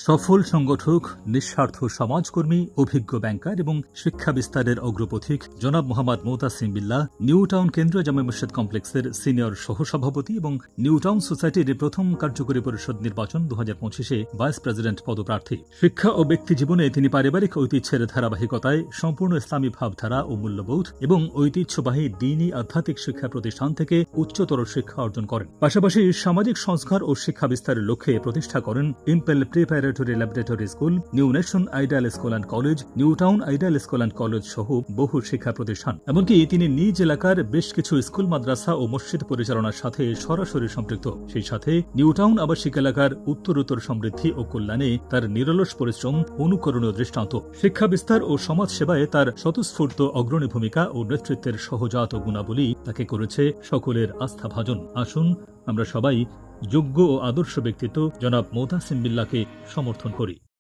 সফল সংগঠক, নিঃস্বার্থ সমাজকর্মী, অভিজ্ঞ ব্যাংকার এবং শিক্ষা বিস্তারের অগ্রপথিক জনাব মোহাম্মদ মোতাসিম বিল্লাহ নিউ টাউন কেন্দ্রীয় জামে মসজিদ কমপ্লেক্সের সিনিয়র সহসভাপতি এবং নিউ টাউন সোসাইটির প্রথম কার্যকরী পরিষদ নির্বাচন 2025-এ ভাইস প্রেসিডেন্ট পদপ্রার্থী। শিক্ষা ও ব্যক্তি জীবনে তিনি পারিবারিক ঐতিহ্যের ধারাবাহিকতায় সম্পূর্ণ ইসলামী ভাবধারা ও মূল্যবোধ এবং ঐতিহ্যবাহী দ্বীনি আধ্যাত্মিক শিক্ষা প্রতিষ্ঠান থেকে উচ্চতর শিক্ষা অর্জন করেন। পাশাপাশি সামাজিক সংস্কার ও শিক্ষা বিস্তারের লক্ষ্যে প্রতিষ্ঠা করেন impel preparatory laboratory school, new nation ideal school and college, new town ideal school and college সহ বহু শিক্ষা প্রতিষ্ঠান। এমনকি তিনি নিজ এলাকার বেশ কিছু স্কুল, মাদ্রাসা ও মসজিদ পরিচালনার সাথে সরাসরি সম্পৃক্ত। সেই সাথে নিউ টাউন আবাসিক এলাকার উত্তরোত্তর সমৃদ্ধি ও কল্যাণে তার নিরলস পরিশ্রম অনুকরণীয় দৃষ্টান্ত। শিক্ষা বিস্তার ও সমাজ সেবায় তার স্বতঃস্ফূর্ত অগ্রণী ভূমিকা ও নেতৃত্বের সহজাত গুণাবলী তাকে করেছে সকলের আস্থাভাজন। আসুন আমরা সবাই যোগ্য ও আদর্শ ব্যক্তিত্ব জনাব মোতাসিম বিল্লাহকে সমর্থন করি।